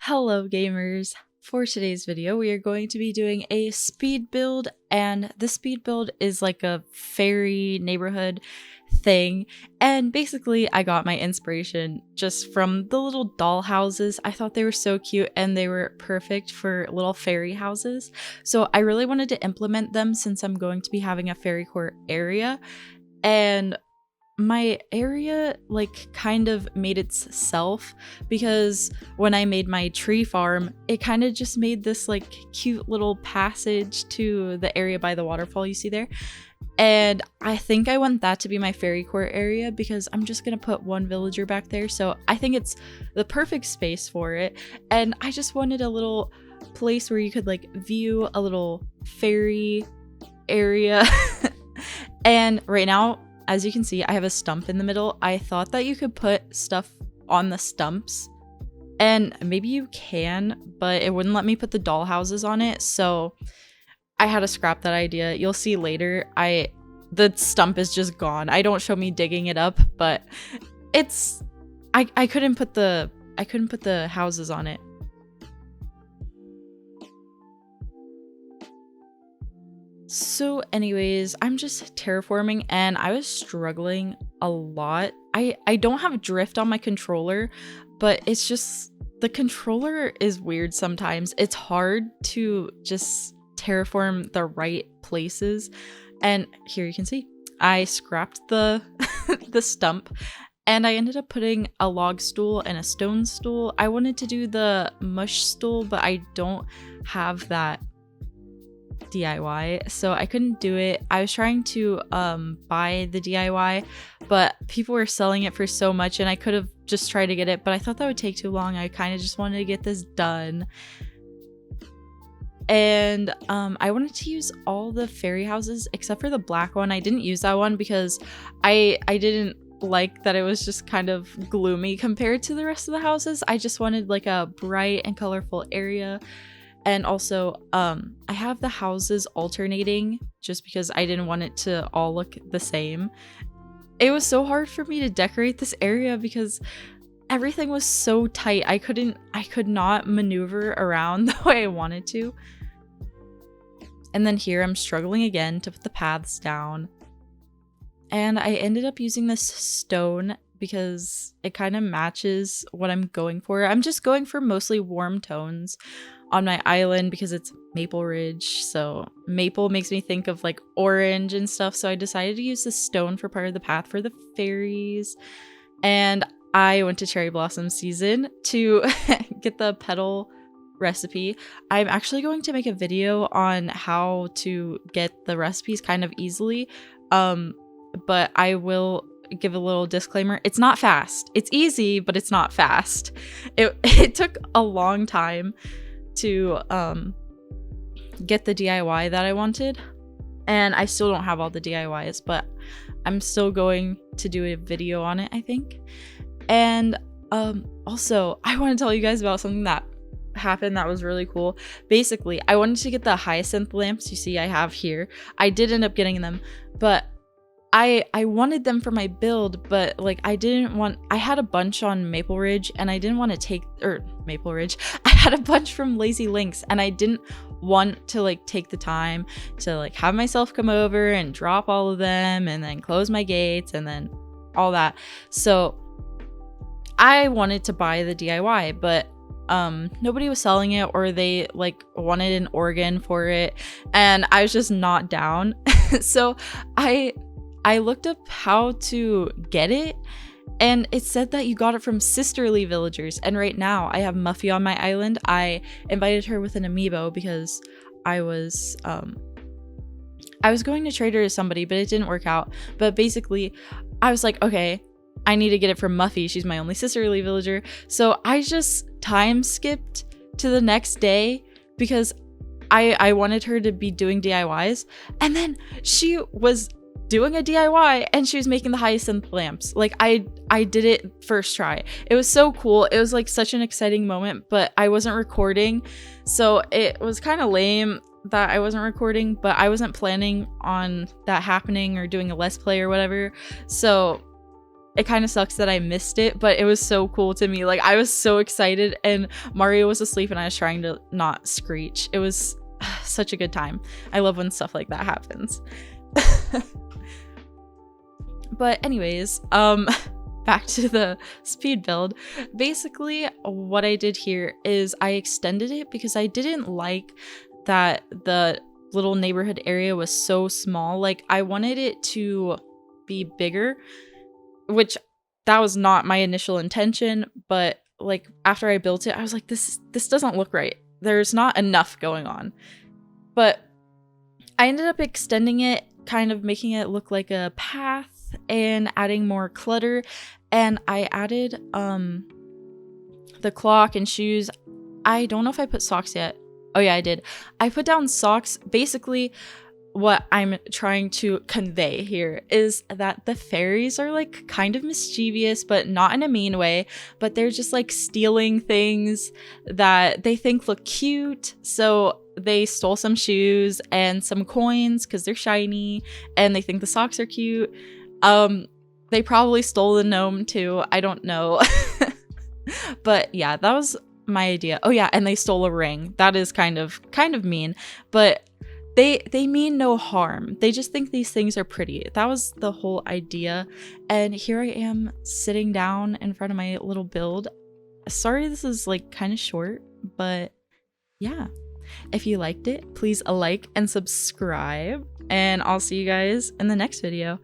Hello gamers! For today's video we are going to be doing a speed build, and the speed build is like a fairy neighborhood thing, and basically I got my inspiration just from the little doll houses. I thought they were so cute and they were perfect for little fairy houses, so I really wanted to implement them since I'm going to be having a Fairycore area. And my area like kind of made itself because when I made my tree farm, it kind of just made this like cute little passage to the area by the waterfall you see there. And I think I want that to be my Fairycore area because I'm just gonna put one villager back there, so I think it's the perfect space for it. And I just wanted a little place where you could like view a little fairy area. And right now, as you can see, I have a stump in the middle. I thought that you could put stuff on the stumps, and maybe you can, but it wouldn't let me put the doll houses on it, so I had to scrap that idea. You'll see later, the stump is just gone. I don't show me digging it up, but it's I couldn't put the houses on it. So anyways, I'm just terraforming and I was struggling a lot. I don't have drift on my controller, but it's just the controller is weird sometimes. It's hard to just terraform the right places. And here you can see I scrapped the the stump and I ended up putting a log stool and a stone stool. I wanted to do the mush stool, but I don't have that DIY, so I couldn't do it. I was trying to buy the DIY, but people were selling it for so much and I could have just tried to get it, but I thought that would take too long. I kind of just wanted to get this done. And I wanted to use all the fairy houses except for the black one. I didn't use that one because I didn't like that it was just kind of gloomy compared to the rest of the houses. I just wanted like a bright and colorful area. And also, I have the houses alternating just because I didn't want it to all look the same. It was so hard for me to decorate this area because everything was so tight. I could not maneuver around the way I wanted to. And then here I'm struggling again to put the paths down. And I ended up using this stone because it kind of matches what I'm going for. I'm just going for mostly warm tones on my island because it's Maple Ridge, so maple makes me think of like orange and stuff, so I decided to use the stone for part of the path for the fairies. And I went to Cherry Blossom season to get the petal recipe. I'm actually going to make a video on how to get the recipes kind of easily, but I will give a little disclaimer. It's not fast. It's easy, but it's not fast. It took a long time to get the DIY that I wanted, and I still don't have all the DIYs, but I'm still going to do a video on it, I think. And also I want to tell you guys about something that happened that was really cool. Basically, I wanted to get the hyacinth lamps you see I have here. I did end up getting them, but I wanted them for my build, but like I had a bunch on Maple Ridge and I didn't want to take, or Maple Ridge, I had a bunch from Lazy Links and I didn't want to like take the time to like have myself come over and drop all of them and then close my gates and then all that. So I wanted to buy the DIY, but nobody was selling it, or they like wanted an organ for it and I was just not down. So I looked up how to get it, and it said that you got it from sisterly villagers. And right now I have Muffy on my island. I invited her with an amiibo because I was going to trade her to somebody, but it didn't work out. But basically I was like, okay, I need to get it from Muffy. She's my only sisterly villager. So I just time skipped to the next day because I wanted her to be doing DIYs, and then she was doing a DIY and she was making the hyacinth lamps. Like I did it first try. It was so cool. It was like such an exciting moment, but I wasn't recording, so it was kind of lame that I wasn't recording, but I wasn't planning on that happening or doing a let's play or whatever. So it kind of sucks that I missed it, but it was so cool to me. Like, I was so excited, and Mario was asleep and I was trying to not screech. It was such a good time. I love when stuff like that happens. But anyways, back to the speed build. Basically, what I did here is I extended it because I didn't like that the little neighborhood area was so small. Like, I wanted it to be bigger, which that was not my initial intention, but like after I built it, I was like, this doesn't look right. There's not enough going on. But I ended up extending it, kind of making it look like a path and adding more clutter. And I added the clock and shoes. I don't know if I put socks yet. Oh yeah, I did. I put down socks. Basically, what I'm trying to convey here is that the fairies are like kind of mischievous, but not in a mean way, but they're just like stealing things that they think look cute. So they stole some shoes and some coins because they're shiny, and they think the socks are cute. They probably stole the gnome too. I don't know. But yeah, that was my idea. Oh yeah, and they stole a ring. That is kind of mean, but they mean no harm. They just think these things are pretty. That was the whole idea. And here I am sitting down in front of my little build. Sorry this is like kind of short, but yeah. If you liked it, please like and subscribe, and I'll see you guys in the next video.